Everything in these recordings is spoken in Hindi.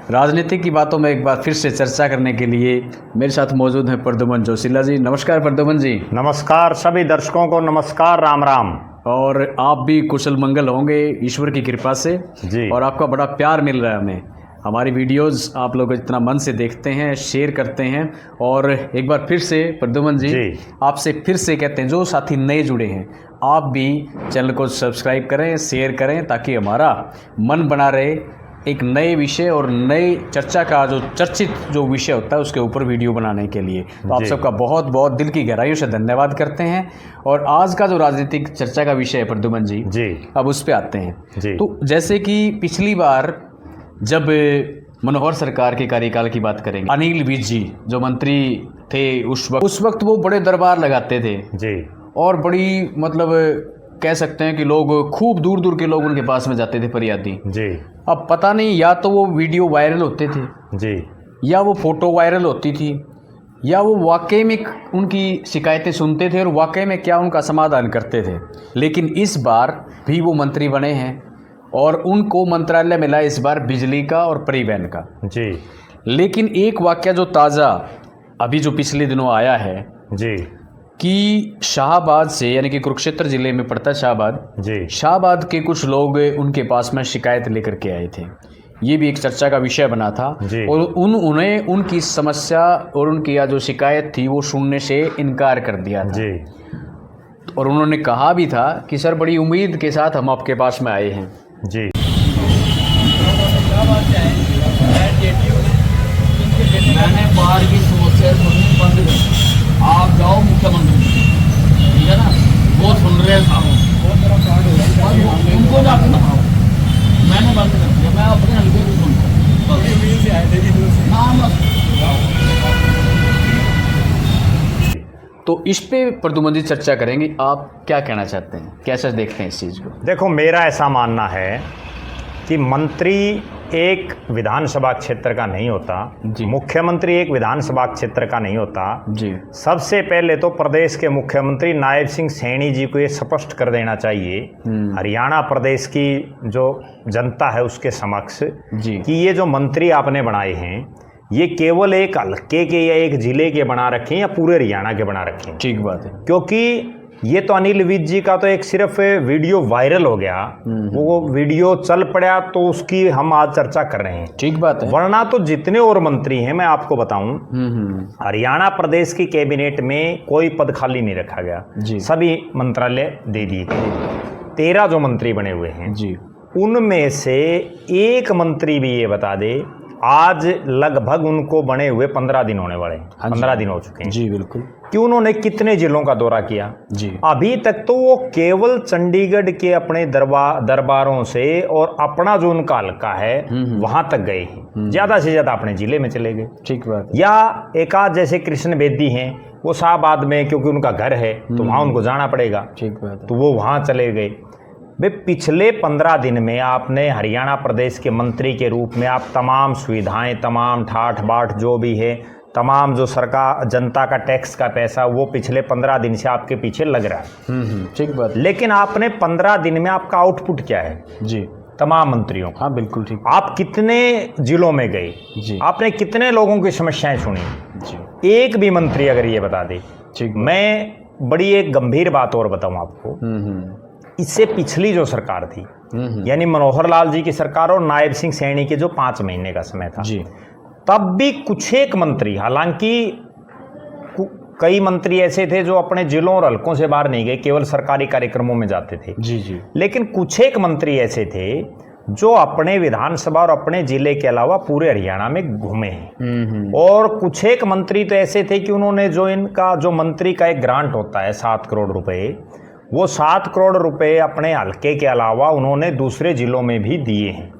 राजनीति की बातों में एक बार फिर से चर्चा करने के लिए मेरे साथ मौजूद हैं प्रद्युमन जोशीला जी। नमस्कार प्रद्युमन जी। नमस्कार सभी दर्शकों को, नमस्कार, राम राम। और आप भी कुशल मंगल होंगे ईश्वर की कृपा से जी। और आपका बड़ा प्यार मिल रहा है हमें। हमारी वीडियोस आप लोग इतना मन से देखते हैं, शेयर करते हैं। और एक बार फिर से प्रद्युमन जी आपसे फिर से कहते हैं, जो साथी नए जुड़े हैं आप भी चैनल को सब्सक्राइब करें, शेयर करें, ताकि हमारा मन बना रहे एक नए विषय और नए चर्चा का जो चर्चित जो विषय होता है उसके ऊपर वीडियो बनाने के लिए। तो आप सबका बहुत बहुत दिल की गहराइयों से धन्यवाद करते हैं। और आज का जो राजनीतिक चर्चा का विषय है प्रद्युमन जी, अब उस पर आते हैं। तो जैसे कि पिछली बार जब मनोहर सरकार के कार्यकाल की बात करेंगे, अनिल विज जी जो मंत्री थे उस वक्त वो बड़े दरबार लगाते थे जी। और बड़ी मतलब कह सकते हैं कि लोग खूब दूर दूर के लोग उनके पास में जाते थे फरियादी जी। अब पता नहीं या तो वो वीडियो वायरल होते थे जी, या वो फोटो वायरल होती थी, या वो वाकई में उनकी शिकायतें सुनते थे और वाकई में क्या उनका समाधान करते थे। लेकिन इस बार भी वो मंत्री बने हैं और उनको मंत्रालय मिला इस बार बिजली का और परिवहन का जी। लेकिन एक वाकया जो ताज़ा अभी जो पिछले दिनों आया है जी, कि शाहबाद से, यानी कि कुरुक्षेत्र जिले में पड़ता है शाहबाद जी, शाहबाद के कुछ लोग उनके पास में शिकायत लेकर के आए थे। ये भी एक चर्चा का विषय बना था और उन्हें उनकी समस्या और उनकी जो शिकायत थी वो सुनने से इनकार कर दिया था जी। और उन्होंने कहा भी था कि सर बड़ी उम्मीद के साथ हम आपके पास में आए हैं जी। मैंने बाहर की समस्या सुननी बंद कर, आप जाओ मुख्यमंत्री, ठीक है ना, वो सुन रहे हैं उनको जाकर बताओ। मैंने बंद कर दिया, मैं अपने हल्के को सुनता तो इस पे प्रद्युमन जी चर्चा करेंगे। आप क्या कहना चाहते हैं, कैसे देखते हैं इस चीज़ को? देखो, मेरा ऐसा मानना है कि मंत्री एक विधानसभा क्षेत्र का नहीं होता, मुख्यमंत्री एक विधानसभा क्षेत्र का नहीं होता जी। सबसे पहले तो प्रदेश के मुख्यमंत्री नायब सिंह सैनी जी को ये स्पष्ट कर देना चाहिए हरियाणा प्रदेश की जो जनता है उसके समक्ष जी, कि ये जो मंत्री आपने बनाए हैं ये केवल एक हल्के के या एक जिले के बना रखे हैं या पूरे हरियाणा के बना रखे हैं। ठीक बात है, क्योंकि ये तो अनिल विज जी का तो एक सिर्फ वीडियो वायरल हो गया, वो वीडियो चल पड़ा तो उसकी हम आज चर्चा कर रहे हैं। ठीक बात है। वरना तो जितने और मंत्री हैं, मैं आपको बताऊं, हरियाणा प्रदेश की कैबिनेट में कोई पद खाली नहीं रखा गया जी। सभी मंत्रालय दे दिए गए। 13 जो मंत्री बने हुए हैं जी, उनमें से एक मंत्री भी ये बता दे, आज लगभग उनको बने हुए 15 दिन होने वाले हैं, 15 दिन हो चुके हैं जी। बिल्कुल। कि उन्होंने कितने जिलों का दौरा किया जी। अभी तक तो वो केवल चंडीगढ़ के अपने दरबारों से और अपना जो उनका हल्का है वहां तक गए हैं, ज्यादा से ज्यादा अपने जिले में चले गए। ठीक बात। या एक आध जैसे कृष्ण बेदी हैं, वो शाहबाद में क्योंकि उनका घर है तो वहां उनको जाना पड़ेगा, ठीक बात, तो वो वहां चले गए। वे पिछले 15 दिन में आपने हरियाणा प्रदेश के मंत्री के रूप में आप तमाम सुविधाएं, तमाम ठाठ बाट जो भी है, तमाम जो सरकार जनता का टैक्स का पैसा, वो पिछले 15 दिन से आपके पीछे लग रहा है। ठीक बात। लेकिन आपने 15 दिन में आपका आउटपुट क्या है जी, तमाम मंत्रियों का? हाँ बिल्कुल ठीक। आप कितने जिलों में गए जी, आपने कितने लोगों की समस्याएं सुनी जी? एक भी मंत्री अगर ये बता दे। ठीक। मैं बड़ी एक गंभीर बात और बताऊं आपको, इससे पिछली जो सरकार थी, यानी मनोहर लाल जी की सरकार और नायब सिंह सैनी के जो 5 महीने का समय था जी, तब भी कुछ एक मंत्री, हालांकि कई मंत्री ऐसे थे जो अपने जिलों और हल्कों से बाहर नहीं गए, केवल सरकारी कार्यक्रमों में जाते थे जी जी। लेकिन कुछ एक मंत्री ऐसे थे जो अपने विधानसभा और अपने जिले के अलावा पूरे हरियाणा में घूमे हैं। और कुछ एक मंत्री तो ऐसे थे कि उन्होंने जो इनका जो मंत्री का एक ग्रांट होता है 7 करोड़ रुपए, वो 7 करोड़ रुपए अपने हल्के के अलावा उन्होंने दूसरे जिलों में भी दिए हैं।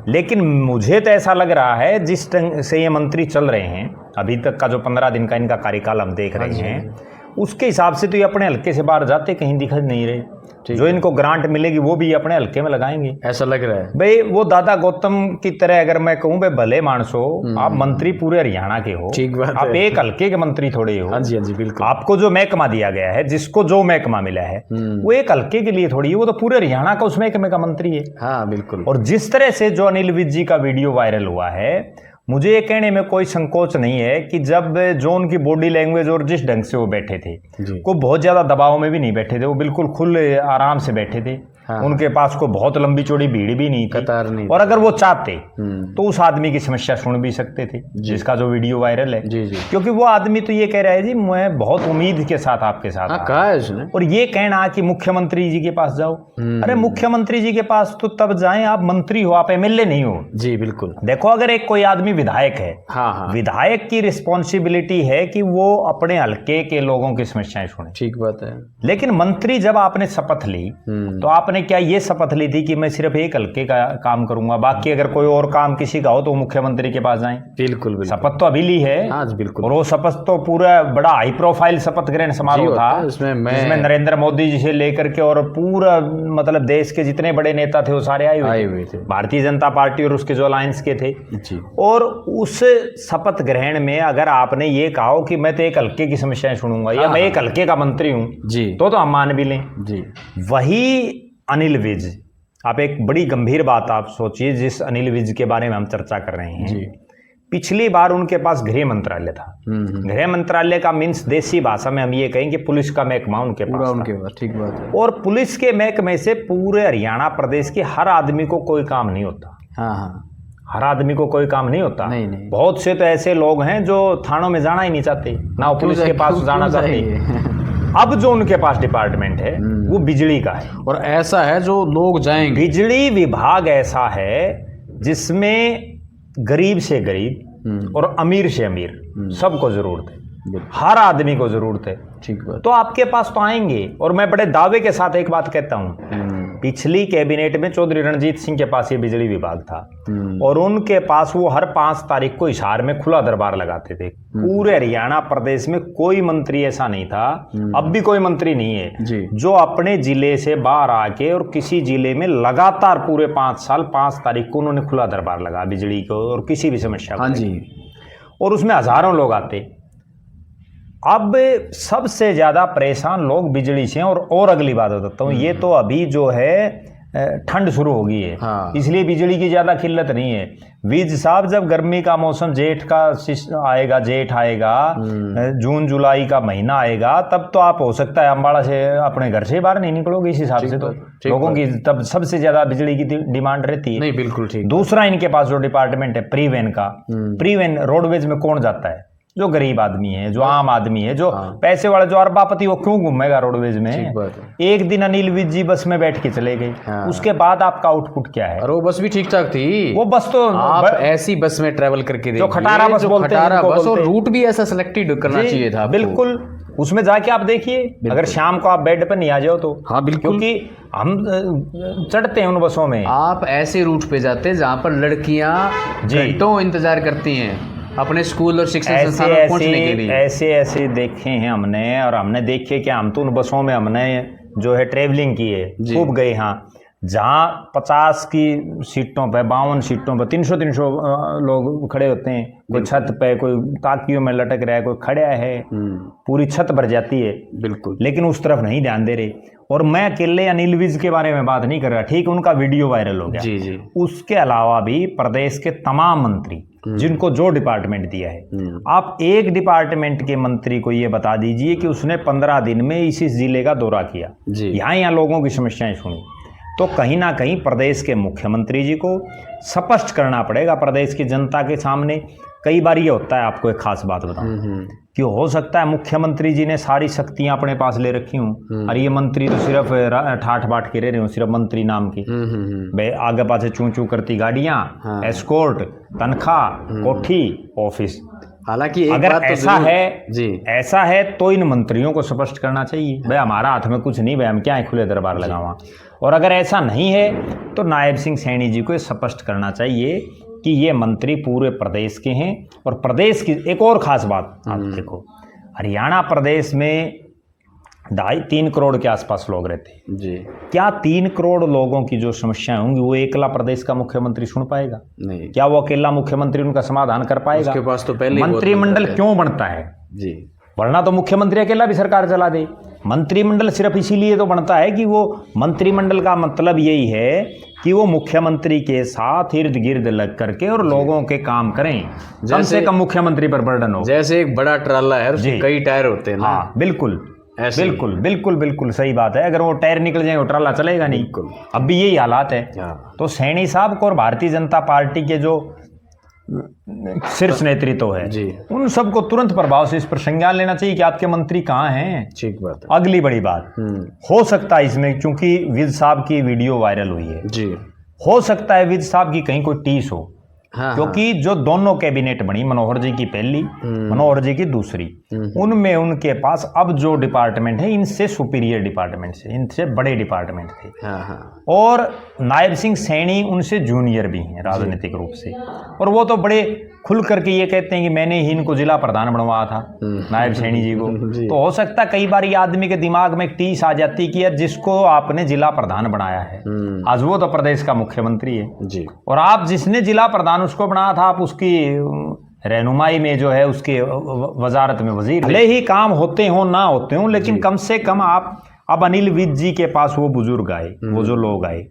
लेकिन मुझे तो ऐसा लग रहा है जिस ढंग से ये मंत्री चल रहे हैं, अभी तक का जो 15 दिन का इनका कार्यकाल हम देख रहे हैं, उसके हिसाब से तो ये अपने हल्के से बाहर जाते कहीं दिख नहीं रहे। जो इनको ग्रांट मिलेगी वो भी अपने हल्के में लगाएंगे, ऐसा लग रहा है। भाई वो दादा गौतम की तरह अगर मैं कहूँ भाई भले मानस हो, आप मंत्री पूरे हरियाणा के हो, ठीक बात आप है। एक हल्के के मंत्री थोड़े हो। हाँ जी, हाँ जी, बिल्कुल। आपको जो महकमा दिया गया है, जिसको जो महकमा मिला है वो एक हल्के के लिए थोड़ी है, वो तो पूरे हरियाणा का उस महकमे का मंत्री है। हाँ बिल्कुल। और जिस तरह से जो अनिल विज जी का वीडियो वायरल हुआ है, मुझे ये कहने में कोई संकोच नहीं है कि जब जो उनकी बॉडी लैंग्वेज और जिस ढंग से वो बैठे थे, को बहुत ज्यादा दबाव में भी नहीं बैठे थे, वो बिल्कुल खुले आराम से बैठे थे। हाँ। उनके पास कोई बहुत लंबी चौड़ी भीड़ भी नहीं थी, कतार नहीं। और अगर वो चाहते तो उस आदमी की समस्या सुन भी सकते थे, जिसका जो वीडियो वायरल है। जी जी। क्योंकि वो आदमी तो ये कह रहा है जी मैं बहुत उम्मीद के साथ आपके साथ कहा है उसने। और ये कहना कि मुख्यमंत्री जी के पास जाओ, अरे मुख्यमंत्री जी के पास तो तब जाएं आप मंत्री हो, आप एमएलए नहीं हो। जी बिल्कुल। देखो अगर एक कोई आदमी विधायक है, हाँ। विधायक की रिस्पॉन्सिबिलिटी है कि वो अपने हल्के के लोगों की समस्याएं सुने। ठीक बात है। लेकिन मंत्री जब आपने शपथ ली तो आपने क्या ये शपथ ली थी कि मैं सिर्फ एक हल्के का काम करूंगा, बाकी अगर कोई और काम किसी का हो तो मुख्यमंत्री के पास जाएं? बिल्कुल बिल्कुल। शपथ तो अभी ली है। हाँ बिल्कुल। और वो शपथ तो पूरा बड़ा हाई प्रोफाइल शपथ ग्रहण समारोह था, जिसमें नरेंद्र मोदी जी से लेकर के और पूरा मतलब देश के जितने बड़े नेता थे वो सारे आए हुए थे, भारतीय जनता पार्टी और उसके जो अलायंस के थे जी। और उस शपथ ग्रहण में अगर आपने ये कहा हो कि मैं तो एक हल्के की समस्याएं सुनूंगा या मैं एक हल्के का मंत्री हूं जी, तो हम मान भी लें जी। वही अनिल विज, आप एक बड़ी गंभीर बात आप सोचिए, जिस अनिल विज के बारे में हम चर्चा कर रहे हैं जी। पिछली बार उनके पास गृह मंत्रालय था। गृह मंत्रालय का मीन्स देसी भाषा में हम ये कहेंगे पुलिस का महकमा उनके पास। ठीक बात है। और पुलिस के महकमे से पूरे हरियाणा प्रदेश के हर आदमी को कोई काम नहीं होता। हाँ। हर आदमी को कोई काम नहीं होता। नहीं। बहुत से तो ऐसे लोग हैं जो थानों में जाना ही नहीं चाहते, ना पुलिस के पास जाना चाहते। अब जो उनके पास डिपार्टमेंट है वो बिजली का है, और ऐसा है जो लोग जाएंगे। बिजली विभाग ऐसा है जिसमें गरीब से गरीब और अमीर से अमीर सबको जरूरत है, हर आदमी को जरूरत है। ठीक है। तो आपके पास तो आएंगे। और मैं बड़े दावे के साथ एक बात कहता हूं, पिछली कैबिनेट में चौधरी रणजीत सिंह के पास ये बिजली विभाग था और उनके पास वो हर 5 तारीख को हिसार में खुला दरबार लगाते थे। पूरे हरियाणा प्रदेश में कोई मंत्री ऐसा नहीं था, अब भी कोई मंत्री नहीं है जी, जो अपने जिले से बाहर आके और किसी जिले में लगातार पूरे 5 साल 5 तारीख को उन्होंने खुला दरबार लगा बिजली को और किसी भी समस्या को। हाँ जी। और उसमें हजारों लोग आते। अब सबसे ज्यादा परेशान लोग बिजली से हैं। और अगली बात बताता हूँ, ये तो अभी जो है ठंड शुरू हो गई है। हाँ। इसलिए बिजली की ज्यादा किल्लत नहीं है। विज साहब जब गर्मी का मौसम जेठ का आएगा, जेठ आएगा, जून जुलाई का महीना आएगा, तब तो आप हो सकता है अम्बाड़ा से अपने घर से बाहर नहीं निकलोगे। इस हिसाब से तो लोगों की तब सबसे ज्यादा बिजली की डिमांड रहती है। नहीं, बिल्कुल ठीक। दूसरा इनके पास जो डिपार्टमेंट है प्रीवेन का, प्रीवेन रोडवेज में कौन जाता है? जो गरीब आदमी है, जो आम आदमी है, जो पैसे वाला, जो अरबापति, वो क्यों घूमेगा रोडवेज में? एक दिन अनिल विज जी बस में बैठ के चले गए, उसके बाद आपका आउटपुट क्या है? और वो बस भी ठीक ठाक थी। वो बस तो आप ऐसी बस में ट्रेवल करके जो खटारा बस बोलते हैं, बस, और रूट भी ऐसा सिलेक्टेड करना चाहिए था। बिल्कुल, उसमें जाके आप देखिए, अगर शाम को आप बेड पर नहीं आ जाओ तो। हाँ बिल्कुल, क्योंकि हम चढ़ते हैं उन बसों में। आप ऐसे रूट पे जाते हैं जहाँ पर लड़कियां घंटों इंतजार करती हैं अपने स्कूल और शिक्षण संस्थान में पहुंचने के लिए। ऐसे देखे हैं हमने, और हमने देखे कि हम तो उन बसों में हमने जो है ट्रेवलिंग की है, खूब गए। हाँ, जहाँ 50 की सीटों पे, 52 सीटों पे 300 लोग खड़े होते हैं, कोई छत पे, कोई ताकियों में लटक रहा है, कोई खड़ा है, पूरी छत भर जाती है। बिल्कुल, लेकिन उस तरफ नहीं ध्यान दे रहे। और मैं अकेले अनिल विज के बारे में बात नहीं कर रहा, ठीक, उनका वीडियो वायरल हो गया जी जी। उसके अलावा भी प्रदेश के तमाम मंत्री जिनको जो डिपार्टमेंट दिया है, आप एक डिपार्टमेंट के मंत्री को ये बता दीजिए कि उसने 15 दिन में इस जिले का दौरा किया, यहाँ लोगों की समस्याएं सुनी, तो कहीं ना कहीं प्रदेश के मुख्यमंत्री जी को स्पष्ट करना पड़ेगा प्रदेश की जनता के सामने। कई बार ये होता है, आपको एक खास बात बताऊं, कि हो सकता है मुख्यमंत्री जी ने सारी शक्तियां अपने पास ले रखी हूँ और ये मंत्री तो सिर्फ ठाठ बाट के रह रहे हूँ, सिर्फ मंत्री नाम की। भाई आगे पासे चू चू करती गाड़ियां, एस्कोर्ट, तनख्वाह, कोठी, ऑफिस। हालांकि अगर ऐसा है जी, ऐसा है तो इन मंत्रियों को स्पष्ट करना चाहिए, भाई हमारा हाथ में कुछ नहीं, भाई हम क्या है खुले दरबार लगावा। और अगर ऐसा नहीं है तो नायब सिंह सैनी जी को स्पष्ट करना चाहिए कि ये मंत्री पूरे प्रदेश के हैं। और प्रदेश की एक और खास बात आप देखो, हरियाणा प्रदेश में 2.5-3 करोड़ के आसपास लोग रहते हैं जी। क्या 3 करोड़ लोगों की जो समस्याएं होंगी वो एकला प्रदेश का मुख्यमंत्री सुन पाएगा? नहीं। क्या वो अकेला मुख्यमंत्री उनका समाधान कर पाएगा? उसके पास तो पहले मंत्रिमंडल क्यों बनता है जी, वरना तो मुख्यमंत्री अकेला भी सरकार चला दे। मंत्रिमंडल सिर्फ इसीलिए तो बनता है कि वो मंत्रिमंडल का मतलब यही है कि वो मुख्यमंत्री के साथ इर्द गिर्द लग करके और लोगों के काम करें, कम से कम मुख्यमंत्री पर बर्डन हो। जैसे एक बड़ा ट्राला है उसमें कई टायर होते हैं ना। हाँ बिल्कुल ऐसे ही। बिल्कुल बिल्कुल बिल्कुल सही बात है। अगर वो टायर निकल जाए वो ट्राला चलेगा नहीं। बिल्कुल। अब भी यही हालात है। हाँ। तो सैनी साहब को और भारतीय जनता पार्टी के जो शीर्ष नेतृत्व है जी। उन सबको तुरंत प्रभाव से इस पर संज्ञान लेना चाहिए कि आपके मंत्री कहाँ हैं। ठीक बात है। अगली बड़ी बात हो सकता है इसमें, क्योंकि विज साहब की वीडियो वायरल हुई है जी। हो सकता है विज साहब की कहीं कोई टीस हो। हाँ, क्योंकि जो दोनों कैबिनेट बनी, मनोहर जी की पहली, मनोहर जी की दूसरी, उनमें उनके पास अब जो डिपार्टमेंट है इनसे सुपीरियर डिपार्टमेंट से, इनसे बड़े डिपार्टमेंट थे। हाँ हाँ। और नायब सिंह सैनी उनसे जूनियर भी हैं राजनीतिक रूप से, और वो तो बड़े खुल करके ये कहते हैं कि मैंने ही इनको जिला प्रधान बनवाया था, नायब सैनी जी को। तो हो सकता है कई बार ये आदमी के दिमाग में एक टीस आ जाती कि यार जिसको आपने जिला प्रधान बनाया है आज वो तो प्रदेश का मुख्यमंत्री है जी, और आप जिसने जिला प्रधान उसको बनाया था आप उसकी रहनुमाई में जो है उसके वजारत में वजीर। भले ही काम होते हो ना होते हो, लेकिन कम से कम आप अब अनिल विज जी के पास वो बुजुर्ग आए, वो जो लोग आए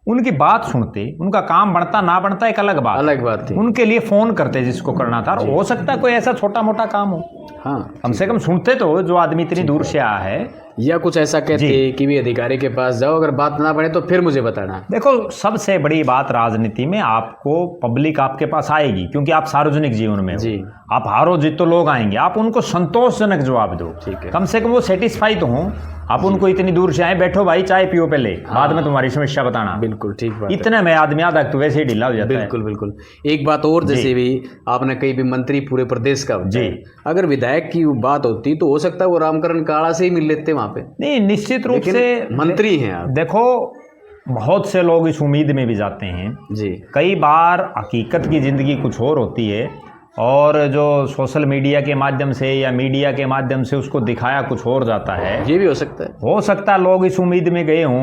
उनकी बात सुनते, उनका काम बनता ना बनता एक अलग बात थी। उनके लिए फोन करते जिसको करना था। हो सकता है कोई ऐसा छोटा मोटा काम हो, हाँ, कम से कम सुनते तो जो आदमी इतनी दूर से आया है। या कुछ ऐसा कहते कि भी अधिकारी के पास जाओ, अगर बात ना बने तो फिर मुझे बताना। देखो सबसे बड़ी बात राजनीति में आपको पब्लिक आपके पास आएगी क्योंकि आप सार्वजनिक जीवन में हो। आप हारो जीतो लोग आएंगे, आप उनको संतोषजनक जवाब दो, ठीक है, कम से कम वो सेटिस्फाई तो हो। आप उनको इतनी दूर से आए, बैठो भाई चाय पियो पहले, बाद में तुम्हारी समस्या बताना। बिल्कुल ठीक बात। इतने में आदमी आधा तो वैसे ही ढीला हो जाता है। बिल्कुल बिल्कुल। एक बात और, जैसे भी आपने कहीं भी मंत्री पूरे प्रदेश का जी, अगर विधायक की बात होती तो हो सकता है वो रामकरण काला से ही मिल लेते वहां पे। नहीं, निश्चित रूप से मंत्री हैं आप। देखो बहुत से लोग इस उम्मीद में भी जाते हैं जी, कई बार हकीकत की जिंदगी कुछ और होती है और जो सोशल मीडिया के माध्यम से या मीडिया के माध्यम से उसको दिखाया कुछ और जाता है। ये भी हो सकता है लोग इस उम्मीद में गए हों,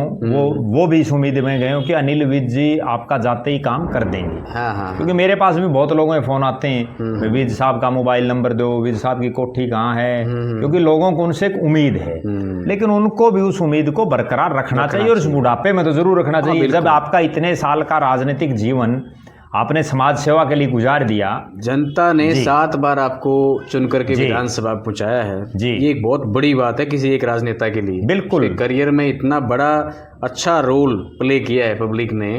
वो भी इस उम्मीद में गए हों कि अनिल विज जी आपका जाते ही काम कर देंगे। हाँ हाँ। क्योंकि मेरे पास भी बहुत लोगों के फोन आते हैं, विज साहब का मोबाइल नंबर दो, विज साहब की कोठी कहाँ है, क्योंकि लोगों को उनसे एक उम्मीद है। लेकिन उनको भी उस उम्मीद को बरकरार रखना चाहिए और इस बुढ़ापे में तो जरूर रखना चाहिए जब आपका इतने साल का राजनीतिक जीवन आपने समाज सेवा के लिए गुजार दिया। जनता ने 7 बार आपको चुन करके विधानसभा पहुंचाया है जी, ये एक बहुत बड़ी बात है किसी एक राजनेता के लिए। बिल्कुल, करियर में इतना बड़ा अच्छा रोल प्ले किया है पब्लिक ने,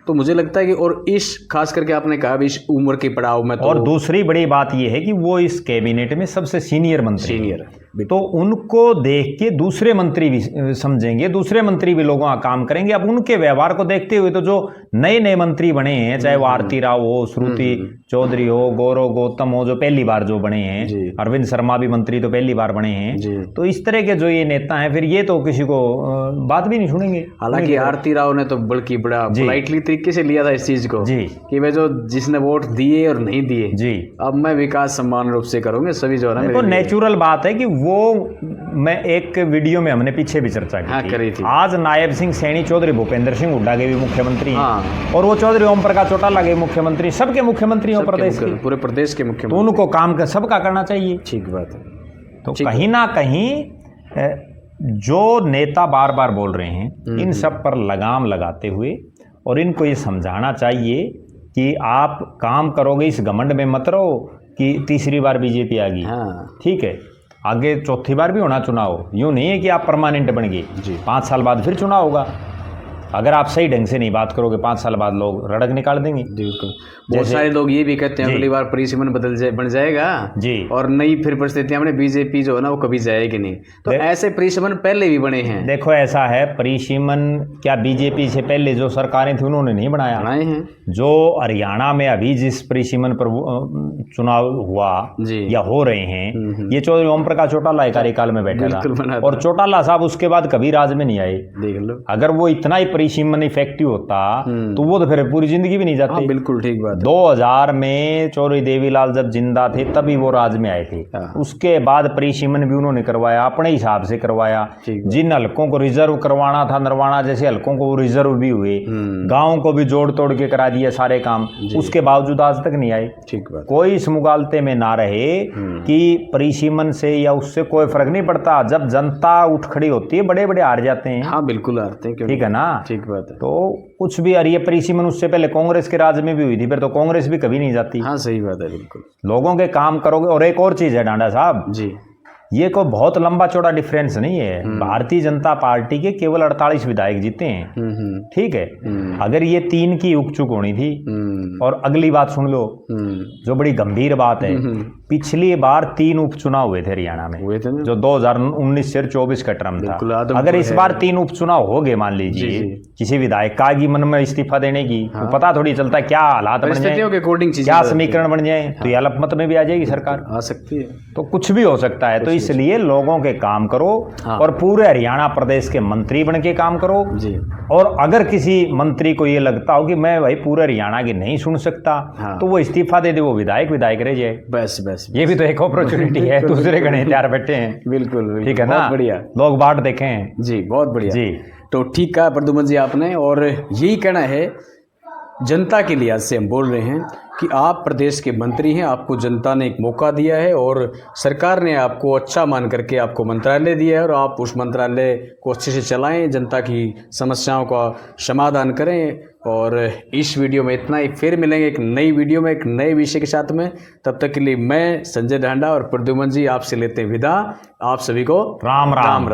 तो मुझे लगता है कि और इस खास करके आपने कहा भी इस उम्र के पड़ाव में तो, और दूसरी बड़ी बात यह है कि वो इस कैबिनेट में सबसे सीनियर मंत्री, तो उनको देख के दूसरे मंत्री भी समझेंगे, दूसरे मंत्री भी लोगों का काम करेंगे। अब उनके व्यवहार को देखते हुए तो जो नए नए मंत्री बने हैं, चाहे वो आरती राव हो, श्रुति चौधरी हो, गौरव गौतम हो, जो पहली बार जो बने हैं, अरविंद शर्मा भी मंत्री तो पहली बार बने हैं, तो इस तरह के जो ये नेता हैं फिर ये तो किसी को बात भी नहीं सुनेंगे। हालांकि आरती राव ने तो बल्कि बड़ा पोलाइटली तरीके से लिया था इस चीज को जी, कि वे जो जिसने वोट दिए और नहीं दिए जी, अब मैं विकास समान रूप से करूंगे सभी जो है ना। नेचुरल बात है कि वो मैं एक वीडियो में हमने पीछे भी चर्चा की थी। आज नायब सिंह सैनी चौधरी भूपेंद्र सिंह हुड्डा के भी मुख्यमंत्री हैं, और वो चौधरी ओम प्रकाश चौटाला के मुख्यमंत्री, सबके मुख्यमंत्री हो प्रदेश के, पूरे प्रदेश के मुख्यमंत्री, तो उनको काम का सबका करना चाहिए। ठीक बात है। तो कहीं ना कहीं जो नेता बार बार बोल रहे हैं इन सब पर लगाम लगाते हुए और इनको ये समझाना चाहिए कि आप काम करोगे इस घमंड में मत रहो कि तीसरी बार बीजेपी आ गई। ठीक है, आगे चौथी बार भी होना चुनाव, यूँ नहीं है कि आप परमानेंट बन गए, 5 साल बाद फिर चुनाव होगा। अगर आप सही ढंग से नहीं बात करोगे 5 साल बाद लोग रड़क निकाल देंगे। बिल्कुल, बहुत सारे लोग ये भी कहते हैं अगली बार परिसीमन बन जाएगा जी, और नई फिर परिस्थितियां अपने बीजेपी जो है ना वो कभी जाएगी नहीं। तो ऐसे परिसीमन पहले भी बने हैं। देखो ऐसा है, परिसीमन क्या बीजेपी से पहले जो सरकारें थी उन्होंने नहीं बनाए हैं। जो हरियाणा में अभी जिस परिसीमन पर चुनाव हुआ या हो रहे हैं, ये चौधरी ओम प्रकाश चौटाला कार्यकाल में बैठा था, और चौटाला साहब उसके बाद कभी राज में नहीं आए। देख लो, अगर वो इतना ही परिसीमन इफेक्टिव होता तो वो तो फिर पूरी जिंदगी भी नहीं जाती। हाँ, बिल्कुल ठीक बात है। 2000 में चौधरी देवीलाल जब जिंदा थे तभी वो राज में आए थे। हाँ। उसके बाद परिसीमन भी उन्होंने करवाया, अपने हिसाब से करवाया। जिन हलकों को रिजर्व करवाना था, नरवाना जैसे हलकों को वो रिजर्व भी हुए, गाँव को भी जोड़ तोड़ के करा दिया सारे काम, उसके बावजूद आज तक नहीं आए। ठीक बात। कोई इस मुगालते में ना रहे कि परिसीमन से या उससे कोई फर्क नहीं पड़ता। जब जनता उठ खड़ी होती है बड़े बड़े हार जाते हैं। हाँ बिल्कुल हारते हैं, ठीक है ना। ठीक बात है। तो कुछ भी ये परिसीमन उससे पहले कांग्रेस के राज में भी हुई थी, फिर तो कांग्रेस भी कभी नहीं जाती। हाँ सही बात है, बिल्कुल। लोगों के काम करोगे। और एक और चीज है डांडा साहब जी, ये कोई बहुत लंबा चौड़ा डिफरेंस नहीं है। भारतीय जनता पार्टी के केवल 48 विधायक जीते हैं। ठीक है। अगर ये 3 की उपचुक होनी थी। और अगली बात सुन लो, जो बड़ी गंभीर बात है, पिछली बार 3 उपचुनाव हुए थे हरियाणा में, हुए थे ना? जो 2019 से 24 का टर्म था। अगर इस बार 3 उपचुनाव हो गए, मान लीजिए किसी विधायक का की मन में इस्तीफा देने की, तो पता थोड़ी चलता क्या हालात बन जाए, क्या समीकरण बन जाए, तो ये अल्पमत में भी आ जाएगी सरकार, आ सकती है। तो कुछ भी हो सकता है। तो इसलिए लोगों के काम करो और पूरे हरियाणा प्रदेश के मंत्री बन के काम करो जी। और अगर किसी मंत्री को ये लगता हो कि मैं भाई पूरे हरियाणा की नहीं सुन सकता, तो वो इस्तीफा दे दे, वो विधायक रह जाए। बस बस ये भी तो एक अपॉर्चुनिटी है। दूसरे गणे तैयार बैठे हैं। बिल्कुल, ठीक है ना। बहुत बढ़िया, लोग बाट देखें जी, बहुत बढ़िया जी। तो ठीक कहा प्रद्युमन जी आपने, और यही कहना है जनता के लिहाज से हम बोल रहे हैं कि आप प्रदेश के मंत्री हैं, आपको जनता ने एक मौका दिया है और सरकार ने आपको अच्छा मान करके आपको मंत्रालय दिया है और आप उस मंत्रालय को अच्छे से चलाएं, जनता की समस्याओं का समाधान करें। और इस वीडियो में इतना ही, फिर मिलेंगे एक नई वीडियो में एक नए विषय के साथ में। तब तक के लिए मैं संजय ढांडा और प्रद्युमन जी आपसे लेते हैं विदा। आप सभी को राम राम।